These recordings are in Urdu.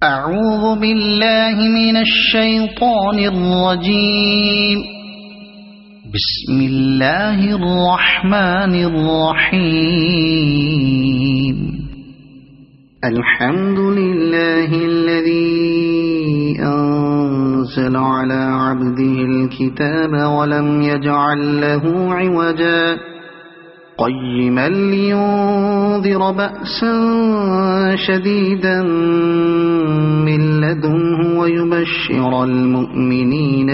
أعوذ بالله من الشيطان الرجيم. بسم الله الرحمن الرحيم. الحمد لله الذي أنزل على عبده الكتاب ولم يجعل له عوجا قيما لينذر بأسا شديدا من لدنه ويبشر المؤمنين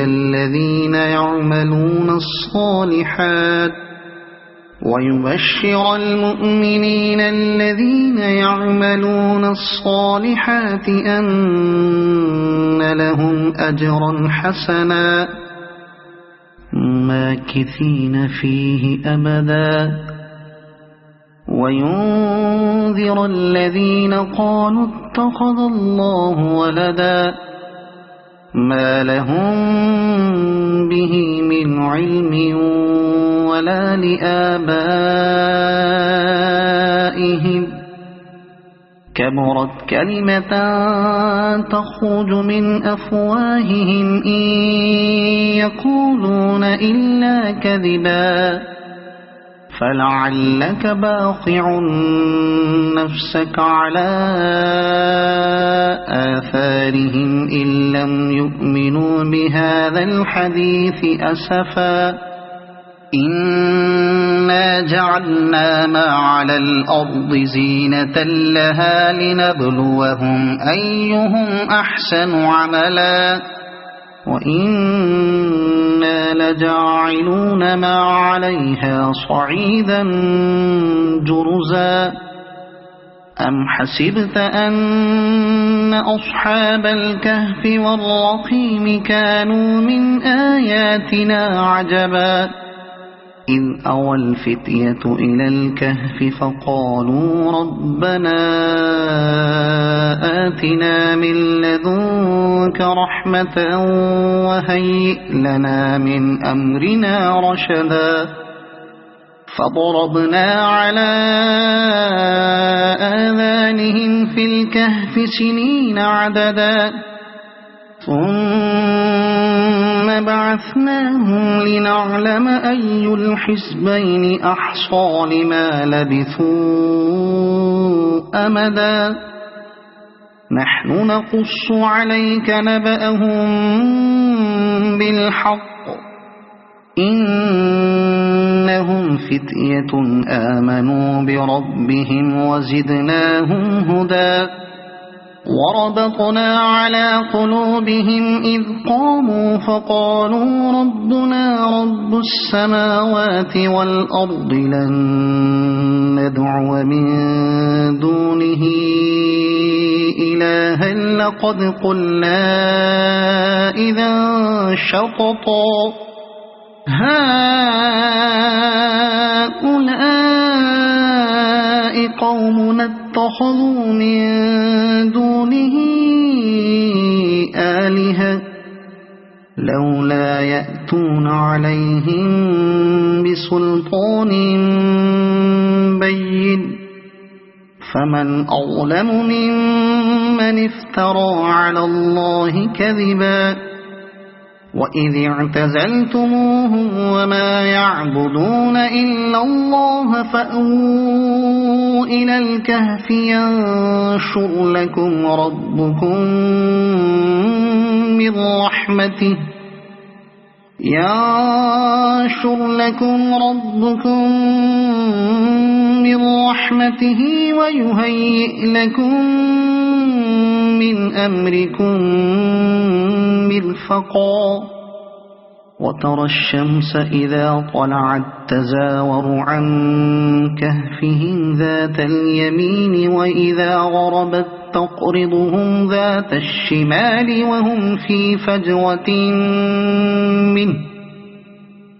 الذين يعملون الصالحات أن لهم أجرا حسنا ماكثين فيه أبدا وينذر الذين قالوا اتخذ الله ولدا ما لهم به من علم ولا لآبائهم كبرت كلمة تخرج من أفواههم إن يقولون إلا كذبا فلعلك باخع نفسك على آثارهم إن لم يؤمنوا بهذا الحديث أسفا إنا جعلنا ما على الأرض زينة لها لنبلوهم أيهم أحسن عملا وإنا لجاعلون ما عليها صعيدا جرزا أم حسبت أن أصحاب الكهف والرقيم كانوا من آياتنا عجبا إذ أوى الفتية إلى الكهف فقالوا ربنا آتنا من لدنك رحمة وهيئ لنا من أمرنا رشدا فضربنا على آذانهم في الكهف سنين عددا ثم بعثناهم لنعلم أي الحزبين أحصى لما لبثوا أمدا نحن نقص عليك نبأهم بالحق إنهم فتية آمنوا بربهم وزدناهم هدى وربطنا على قلوبهم إذ قاموا فقالوا ربنا رب السماوات والأرض لن ندعو من دونه إلها لقد قلنا إذا شططا هؤلاء قومنا اتخذوا من دونه آلهة لولا يأتون عليهم بسلطان بين فمن أظلم ممن افترى على الله كذبا وإذ اعتزلتموهم وما يعبدون إلا الله فأووا إلى الكهف ينشر لكم ربكم من رحمته ويهيئ لكم من أمركم مرفقا وترى الشمس إذا طلعت تزاور عن كهفهم ذات اليمين وإذا غربت تقرضهم ذات الشمال وهم في فجوة منه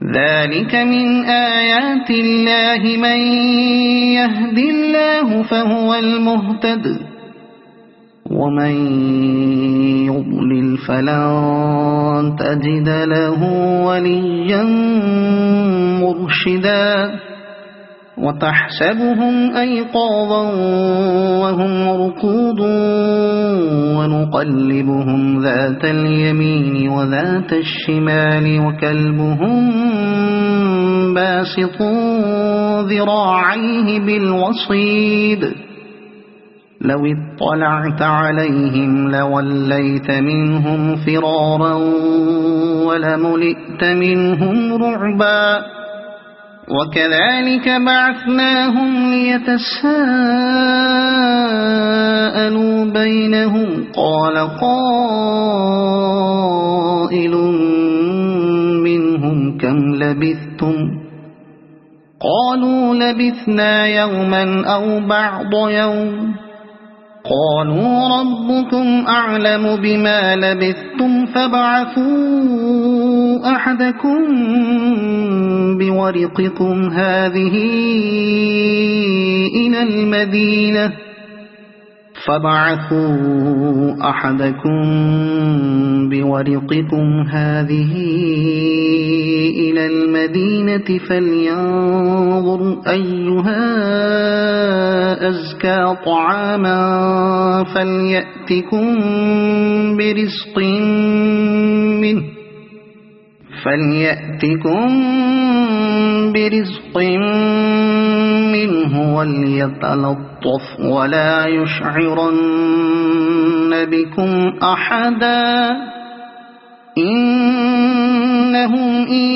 ذلك من آيات الله من يهد الله فهو المهتد ومن يضلل فلن تجد له وليا مرشدا وتحسبهم أيقاظا وهم رقود ونقلبهم ذات اليمين وذات الشمال وكلبهم باسط ذراعيه بالوصيد لو اطلعت عليهم لوليت منهم فرارا ولملئت منهم رعبا وكذلك بعثناهم ليتساءلوا بينهم قال قائل منهم كم لبثتم قالوا لبثنا يوما أو بعض يوم قالوا ربكم أعلم بما لبثتم فابعثوا أحدكم بورقكم هذه إلى المدينة فلينظر أيها أزكى طعاما فليأتكم برزق منه وليتلطف ولا يشعرن بكم أحدا إنهم إن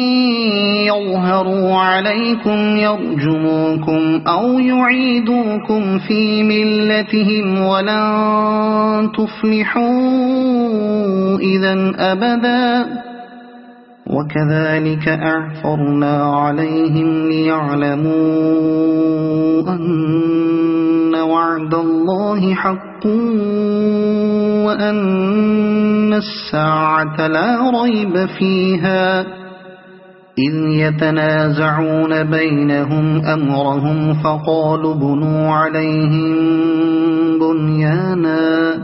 يظهروا عليكم يرجموكم أو يعيدوكم في ملتهم ولن تفلحوا إذا أبدا وكذلك أعثرنا عليهم ليعلموا أن وعد الله حق وأن الساعة لا ريب فيها إذ يتنازعون بينهم أمرهم فقالوا بنوا عليهم بنيانا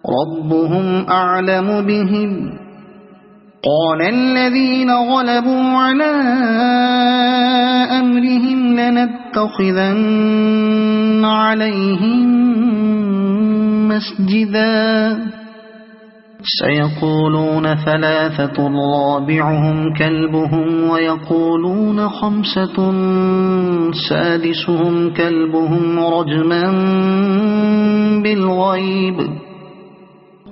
ربهم أعلم بهم قال الذين غلبوا على أمرهم لنتخذن عليهم مسجدا سيقولون ثلاثة رابعهم كلبهم ويقولون خمسة سادسهم كلبهم رجما بالغيب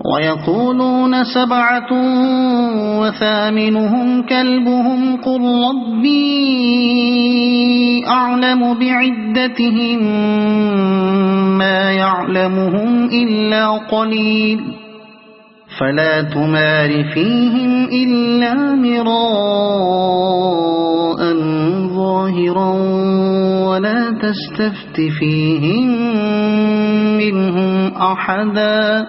ويقولون سبعة وثامنهم كلبهم قل ربي أعلم بعدتهم ما يعلمهم إلا قليل فلا تمار فيهم إلا مراء ظاهرا ولا تستفت فيهم منهم أحدا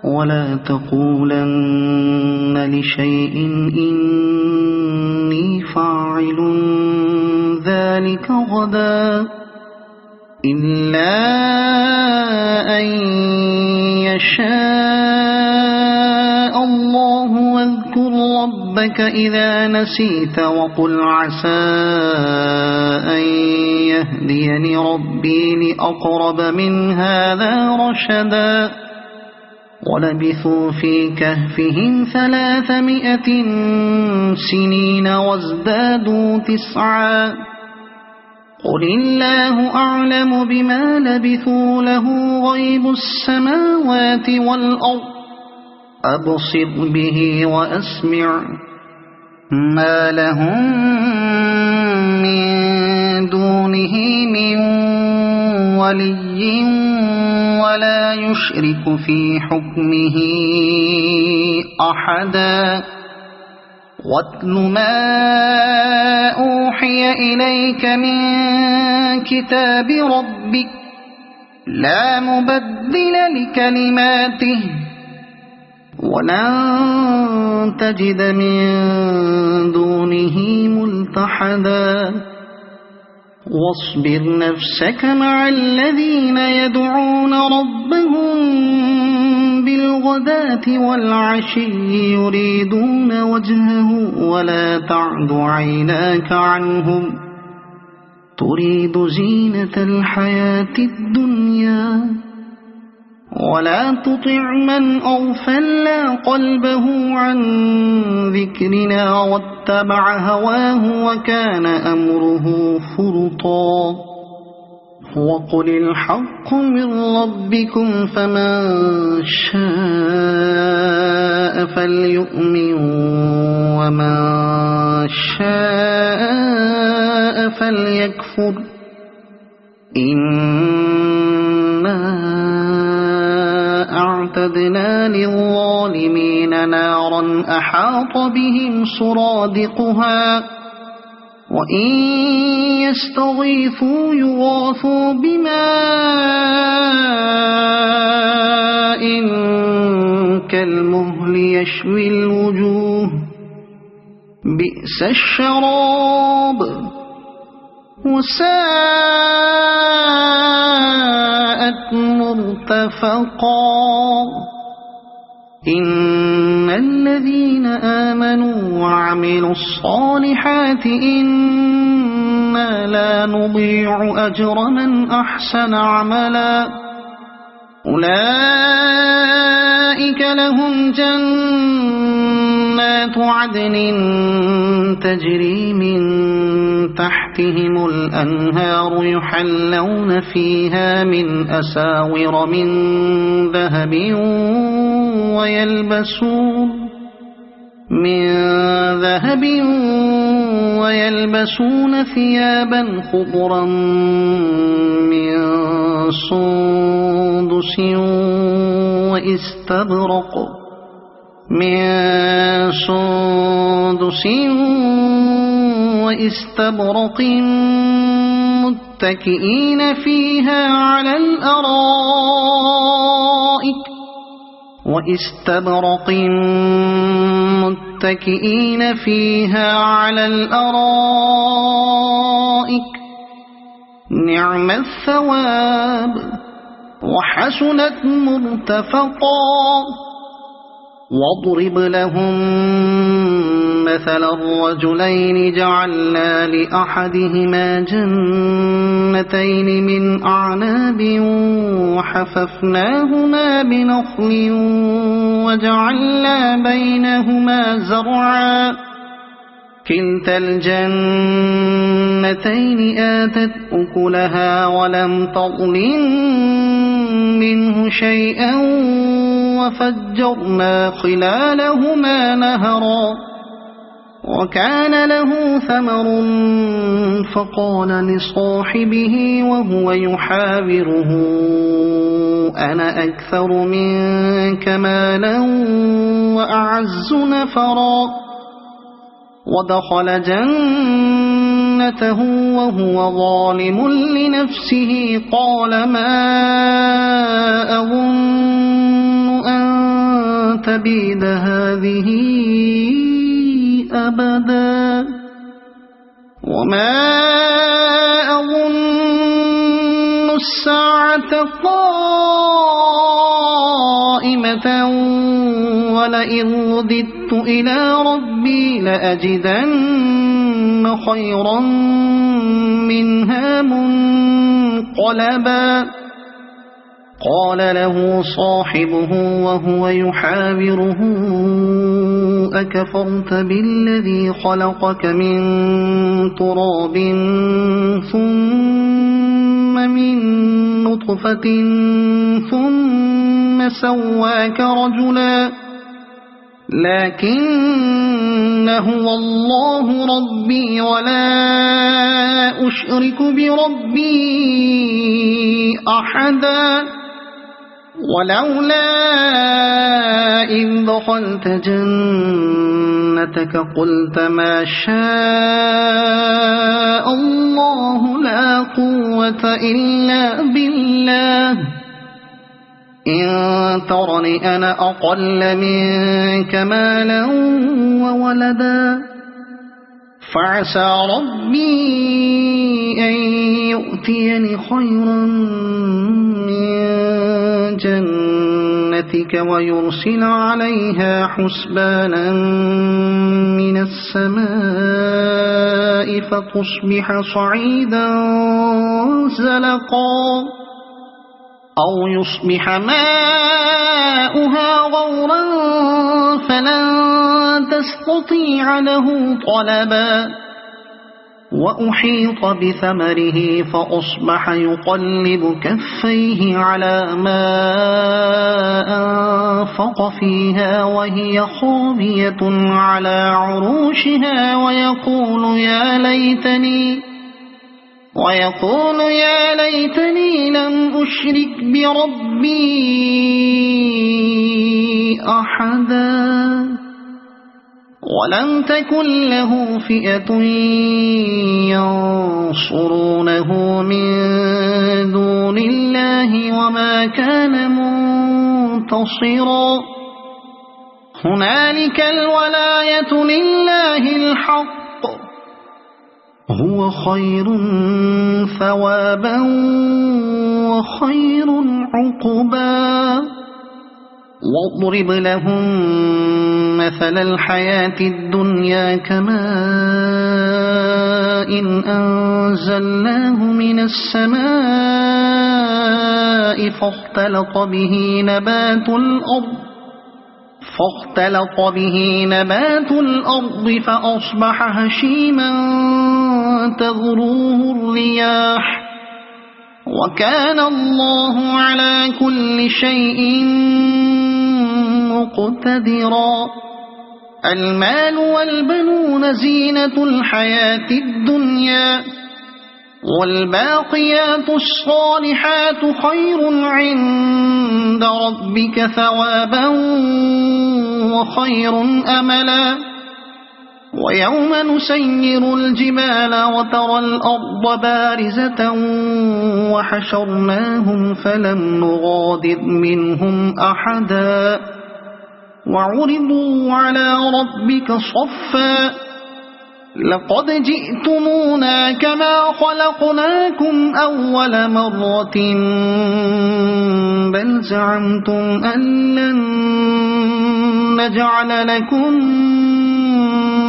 ولا تقولن لشيء إني فاعل ذلك غدا إلا أن يشاء الله واذكر ربك إذا نسيت وقل عسى أن يهديني ربي لأقرب من هذا رشدا ولبثوا في كهفهم 300 سنين وازدادوا 9 قل الله أعلم بما لبثوا له غيب السماوات والأرض أبصر به وأسمع ما لهم من دونه من ولي ولا يشرك في حكمه أحدا واتل ما أوحي إليك من كتاب ربك لا مبدل لكلماته ولن تجد من دونه ملتحدا واصبر نفسك مع الذين يدعون ربهم بالغداة والعشي يريدون وجهه ولا تعد عيناك عنهم تريد زينة الحياة الدنيا ولا تطع من أغفلنا قلبه عن ذكرنا واتبع هواه وكان أمره فرطا وقل الحق من ربكم فمن شاء فليؤمن ومن شاء فليكفر إنا أعتدنا للظالمين نارا أحاط بهم سرادقها وإن يستغيثوا يغاثوا بماء كالمهل يشوي الوجوه بئس الشراب وساءت مرتفقا إن الذين آمنوا وعملوا الصالحات إنا لا نضيع أجر من أحسن عملا أولئك لهم جنات عدن تجري من تحتهم الأنهار يحلون فيها من أساور من ذهب ويلبسون ثيابا خضرا من سندس واستبرق متكئين فيها على الأرائك نعم الثواب وحسنت مرتفقا واضرب لهم مثل الرجلين جعلنا لأحدهما جنتين من أعناب وحففناهما بنخل وجعلنا بينهما زرعا كلتا الجنتين آتت أكلها ولم تظلم منه شيئا وفجرنا خلالهما نهرا وكان له ثمر فقال لصاحبه وهو يحاوره أنا أكثر منك مالا وأعز نفرا ودخل جنته وهو ظالم لنفسه قال ما أظن أن تبيد هذه أبدا وما أظن الساعة قائمة ولئن رددت إلى ربي لأجدن خيرا منها منقلبا قال له صاحبه وهو يحاوره أكفرت بالذي خلقك من تراب ثم من نطفة ثم سواك رجلا لكن هو الله ربي ولا أشرك بربي أحدا ولولا إذ دخلت جنتك قلت ما شاء الله لا قوة إلا بالله إن ترني أنا أقل منك مالا وولدا فعسى ربي أن يؤتيني خيرا من جنتك برحمتك ويرسل عليها حسبانا من السماء فتصبح صعيدا زلقا أو يصبح ماؤها غورا فلن تستطيع له طلبا وأحيط بثمره فأصبح يقلب كفيه على ما أنفق فيها وهي خاوية على عروشها ويقول يا ليتني لم أشرك بربي أحدا ولم تكن له فئة ينصرونه من دون الله وما كان منتصرا هنالك الولاية لله الحق هو خير ثوابا وخير عقبا واضرب لهم مثل الحياة الدنيا كماء إن أنزلناه من السماء فاختلط به نبات الأرض فأصبح هشيما تذروه الرياح وكان الله على كل شيء مقتدرا المال والبنون زينة الحياة الدنيا والباقيات الصالحات خير عند ربك ثوابا وخير أملا ويوم نسير الجبال وترى الأرض بارزة وحشرناهم فلم نغادر منهم أحدا وعرضوا على ربك صفا لقد جئتمونا كما خلقناكم أول مرة بل زعمتم أن لن نجعل لكم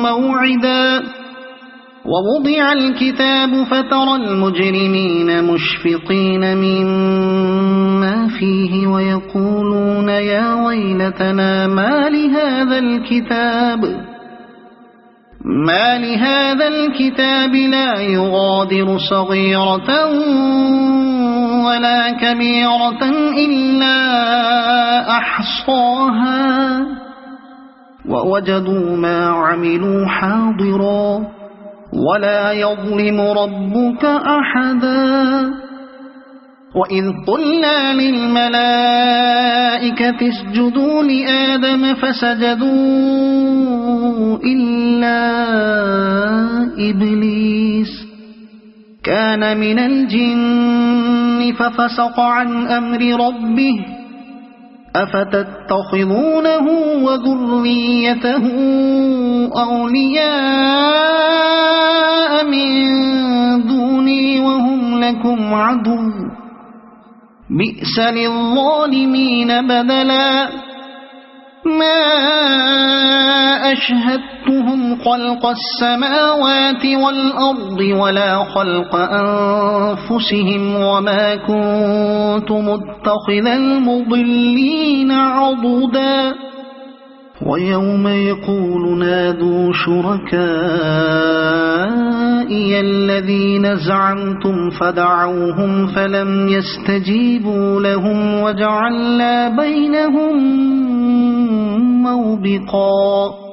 موعدا ووضع الكتاب فترى المجرمين مشفقين مما فيه ويقولون يا ويلتنا ما لهذا الكتاب لا يغادر صغيرة ولا كبيرة إلا أحصاها ووجدوا ما عملوا حاضرا ولا يظلم ربك أحدا وإذ قلنا للملائكة اسجدوا لآدم فسجدوا إلا إبليس كان من الجن ففسق عن أمر ربه أفتتخذونه وذريته أولياء من دوني وهم لكم عدو بئس للظالمين بدلا ما أشهدتهم خلق السماوات والأرض ولا خلق أنفسهم وما كنت متخذ المضلين عضدا ويوم يقول نادوا شركائي الذين زعمتم فدعوهم فلم يستجيبوا لهم وجعلنا بينهم موبقا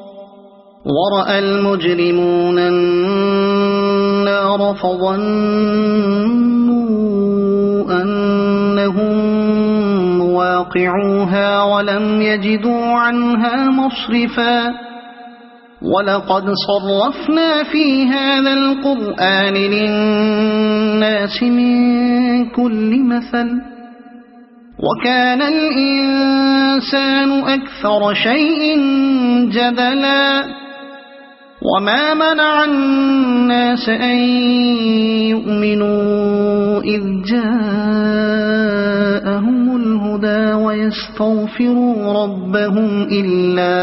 ورأى المجرمون النار فظنوا أنهم واقعوها ولم يجدوا عنها مصرفا ولقد صرفنا في هذا القرآن للناس من كل مثل وكان الإنسان أكثر شيء جدلا وما منع الناس أن يؤمنوا إذ جاءهم الهدى الهدى ويستغفروا ربهم إلا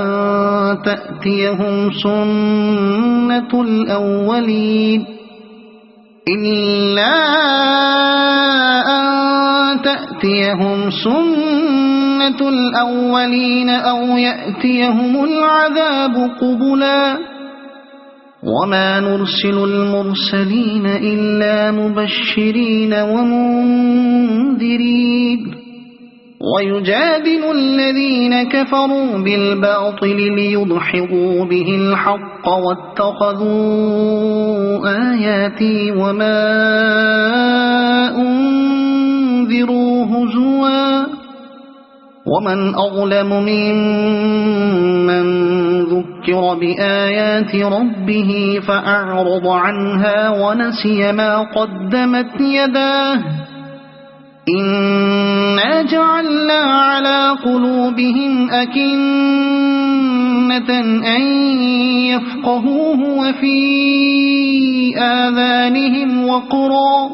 أن تأتيهم سنة الأولين أو يأتيهم العذاب قبلا وما نرسل المرسلين إلا مبشرين ومنذرين ويجادل الذين كفروا بالباطل ليدحضوا به الحق واتخذوا آياتي وما أنذروا هزوا ومن أظلم ممن ذكر بآيات ربه فأعرض عنها ونسي ما قدمت يداه إنا جعلنا على قلوبهم أكنة أن يفقهوه وفي آذانهم وقرا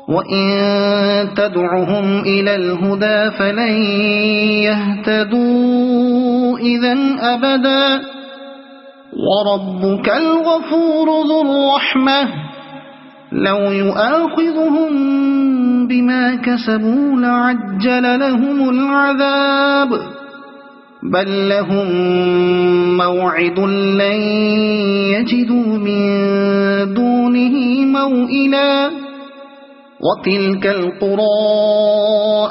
وإن تدعهم إلى الهدى فلن يهتدوا إذن أبدا وربك الغفور ذو الرحمة لو يؤاخذهم بما كسبوا لعجل لهم العذاب بل لهم موعد لن يجدوا من دونه موئلا وتلك القرى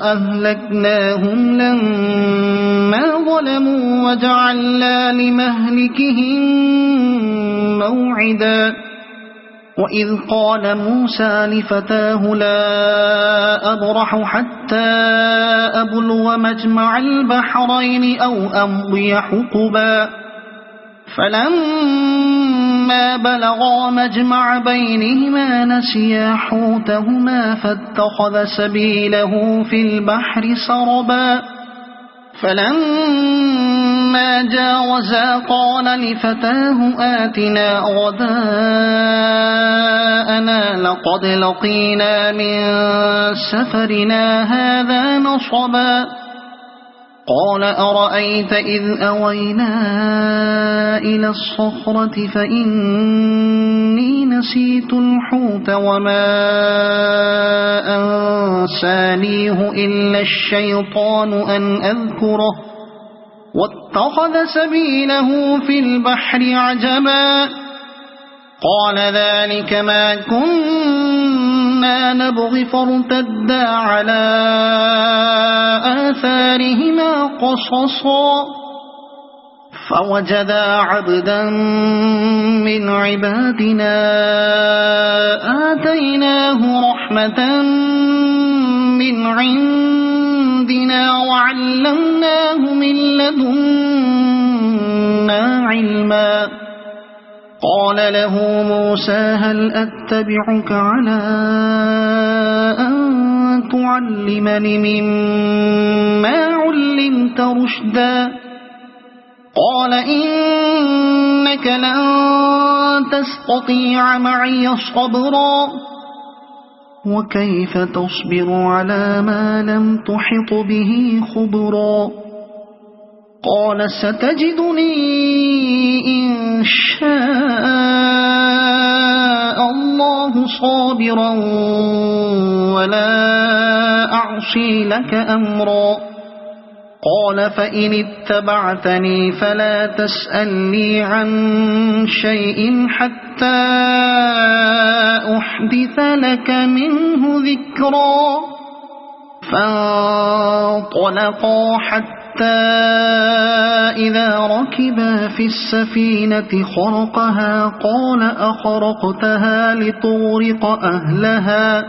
أهلكناهم لما ظلموا وجعلنا لمهلكهم موعدا وإذ قال موسى لفتاه لا أبرح حتى أبلغ مجمع البحرين أو أمضي حقبا فلما بلغا مجمع بينهما نسيا حوتهما فاتخذ سبيله في البحر سربا فلما جاوزا قال لفتاه آتنا غداءنا لقد لقينا من سفرنا هذا نصبا قال أرأيت إذ أوينا إلى الصخرة فإني نسيت الحوت وما أنسانيه إلا الشيطان أن أذكره واتخذ سبيله في البحر عجبا قال ذلك ما كنا نبغي فارتدا على آثارهما قصصا فوجدا عبدا من عبادنا آتيناه رحمة من عندنا وعلمناه من لدنا علما قال له موسى هل أتبعك على أن تعلمني مما علمت رشدا قال إنك لن تستطيع معي صبرا وكيف تصبر على ما لم تحط به خبرا قال ستجدني إن شاء الله صابرا ولا أعصي لك أمرا قال فإن اتبعتني فلا تسألني عن شيء حتى أحدث لك منه ذكرا فانطلقا حتى إذا ركبا في السفينة خرقها قال أخرقتها لتغرق أهلها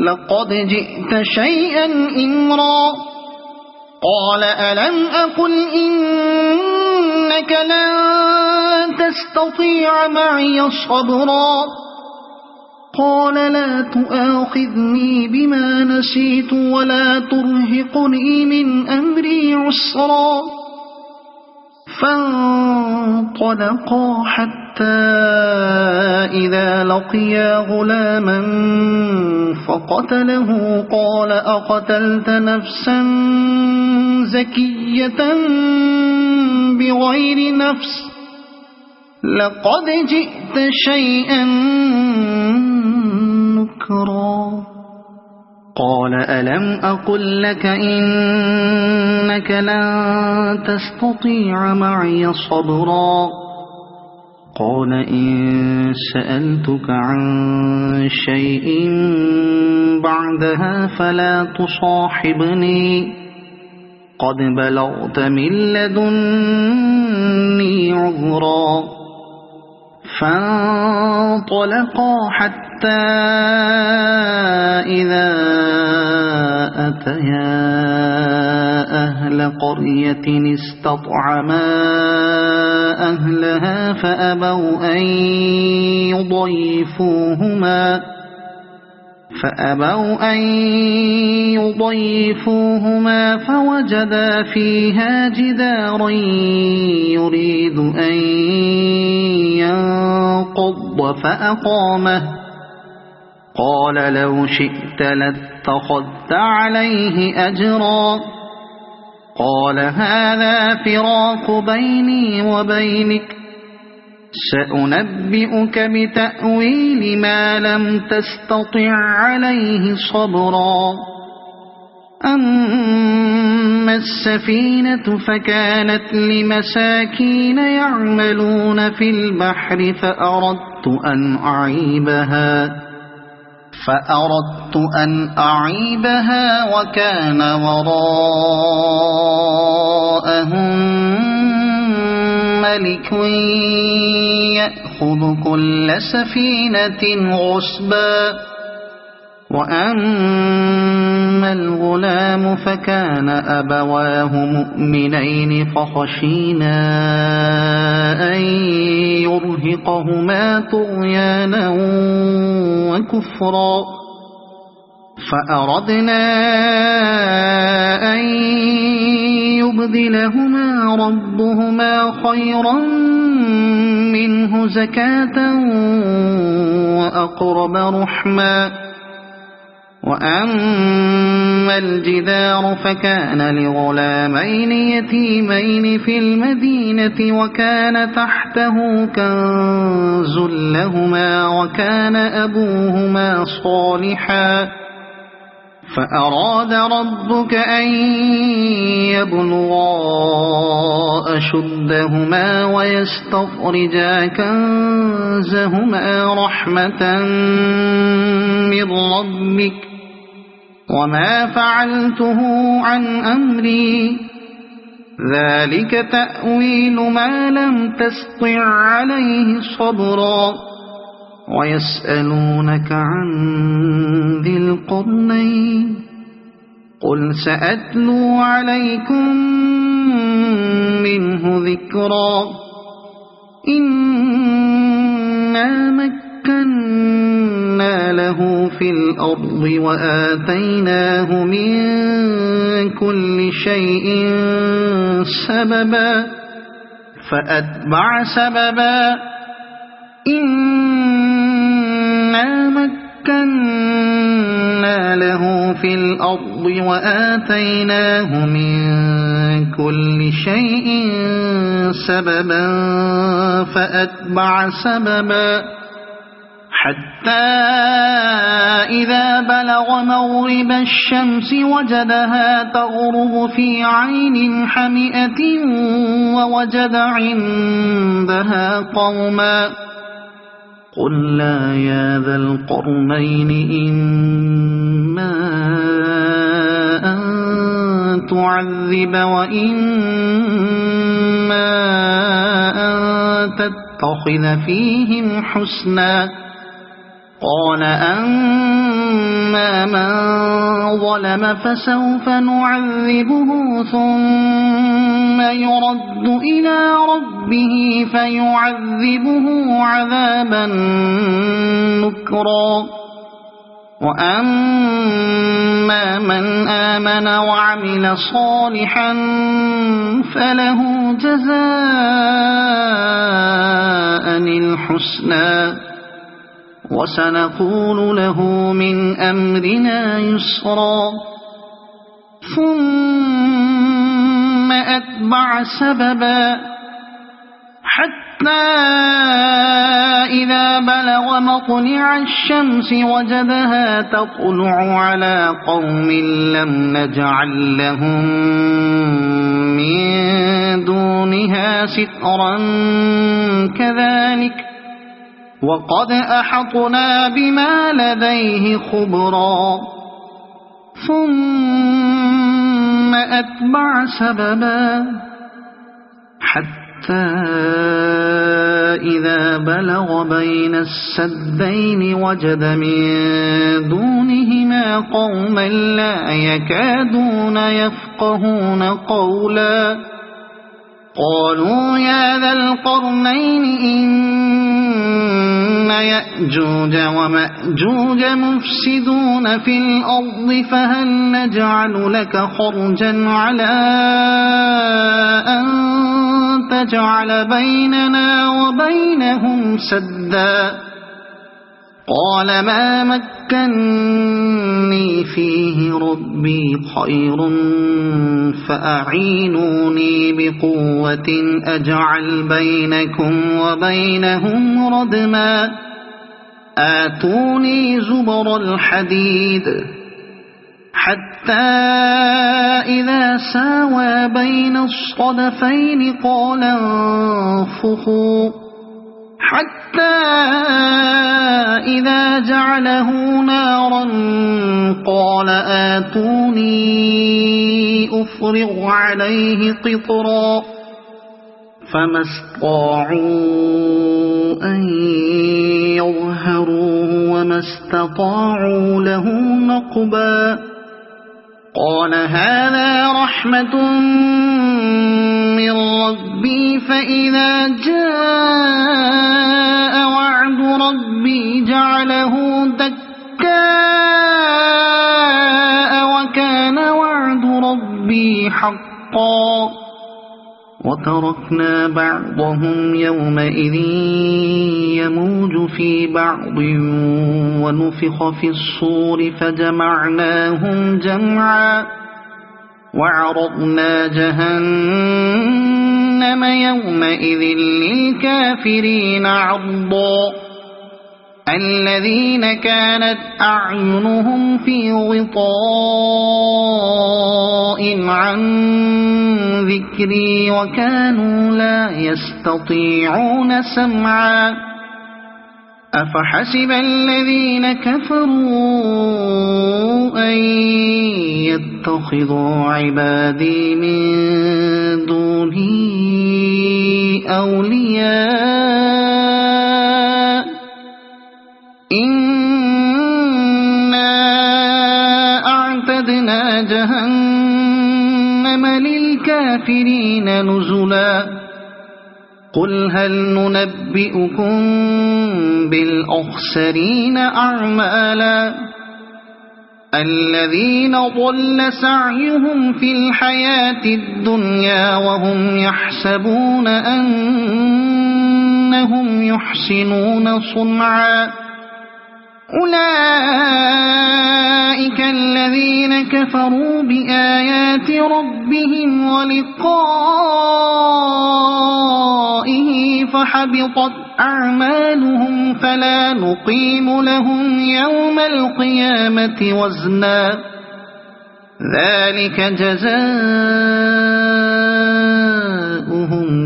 لقد جئت شيئا إمرا قال ألم أقل إنك لن تستطيع معي صبرا قال لا تؤاخذني بما نسيت ولا ترهقني من أمري عسرا فانطلقا حتى حتى إذا لقيا غلاما فقتله قال أقتلت نفسا زكية بغير نفس لقد جئت شيئا نكرا قال ألم أقل لك إنك لن تستطيع معي صبرا قال إن سألتك عن شيء بعدها فلا تصاحبني قد بلغت من لدني عذرا فانطلقا حتى إذا أتيا أهل قرية استطعما أهلها فأبوا أن يضيفوهما فوجدا فيها جدارا يريد أن ينقض فأقامه قال لو شئت لاتخذت عليه أجرا قال هذا فراق بيني وبينك سأنبئك بتأويل ما لم تستطع عليه صبرا أما السفينة فكانت لمساكين يعملون في البحر فأردت أن أعيبها وكان وراءهم ملك يأخذ كل سفينة غصبا وأما الغلام فكان أبواه مؤمنين فخشينا أن يرهقهما طغيانا وكفرا فأردنا أن يبدلهما ربهما خيرا منه زكاة وأقرب رحما وأما الجدار فكان لغلامين يتيمين في المدينة وكان تحته كنز لهما وكان أبوهما صالحا فأراد ربك أن يبلغا أشدهما ويستخرجا كنزهما رحمة من ربك وما فعلته عن أمري ذلك تأويل ما لم تستطع عليه صبرا ويسألونك عن ذي القرنين قل سأتلو عليكم منه ذكرا إنا مكنا له في الأرض وآتيناه من كل شيء سببا فأتبع سببا إنا مكنا له في الأرض وآتيناه من كل شيء سببا فأتبع سببا حتى إذا بلغ مغرب الشمس وجدها تغرب في عين حمئة ووجد عندها قوما قلنا يا ذا القرنين إما أن تعذب وإما أن تتخذ فيهم حسنا قال أما من ظلم فسوف نعذبه ثم يرد إلى ربه فيعذبه عذابا نكرا وأما من آمن وعمل صالحا فله جزاء الحسنى وسنقول له من أمرنا يسرا ثم أتبع سببا حتى إذا بلغ مطلع الشمس وجدها تطلع على قوم لم نجعل لهم من دونها سترا كذلك وقد أحطنا بما لديه خبرا ثم أتبع سببا حتى إذا بلغ بين السدين وجد من دونهما قوما لا يكادون يفقهون قولا قالوا يا ذا القرنين إن يأجوج ومأجوج مفسدون في الأرض فهل نجعل لك خرجا على أن تجعل بيننا وبينهم سدا قال ما مكني فيه ربي خير فأعينوني بقوة أجعل بينكم وبينهم ردما آتوني زبر الحديد حتى إذا ساوى بين الصدفين قال انفخوا حتى إذا جعله نارا قال آتوني أفرغ عليه قطرا فما استطاعوا أن يظهروه وما استطاعوا له نقبا قال هذا رحمة من ربي فإذا جاء وعد ربي جعله دكاء وكان وعد ربي حقا وتركنا بعضهم يومئذ يموج في بعض ونفخ في الصور فجمعناهم جمعا وعرضنا جهنم يومئذ للكافرين عرضا الذين كانت أعينهم في غطاء عن ذكري وكانوا لا يستطيعون سمعا أفحسب الذين كفروا أن يتخذوا عبادي من دوني أولياء إنا أعتدنا جهنم للكافرين نزلا قل هل ننبئكم بالأخسرين أعمالا الذين ضل سعيهم في الحياة الدنيا وهم يحسبون أنهم يحسنون صنعا أولئك الذين كفروا بآيات ربهم ولقائه فحبطت أعمالهم فلا نقيم لهم يوم القيامة وزنا ذلك جزاؤهم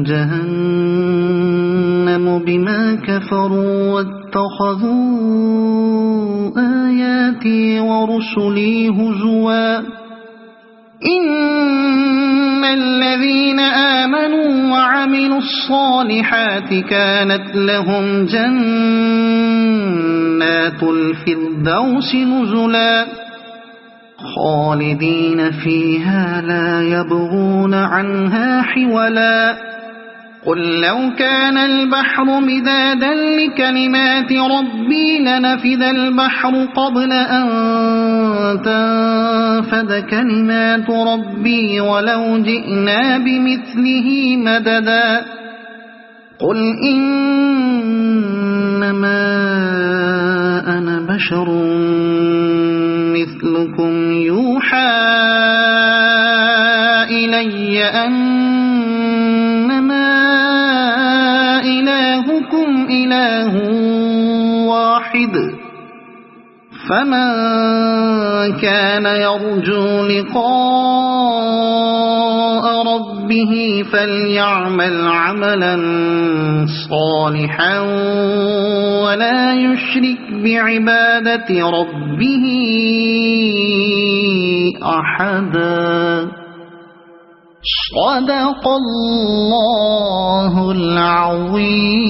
جهنم بما كفروا واتخذوا آياتي ورسلي هزوا إن الذين آمنوا وعملوا الصالحات كانت لهم جنات الفردوس نزلا خالدين فيها لا يبغون عنها حولا قل لو كان البحر مدادا لكلمات ربي لنفذ البحر قبل أن تنفد كلمات ربي ولو جئنا بمثله مددا قل إنما أنا بشر مثلكم يوحى إلي أنما إلهكم إله واحد فمن كان يرجو لقاء ربه فليعمل عملا صالحا ولا يشرك بعبادة ربه أحدا. صدق الله العظيم.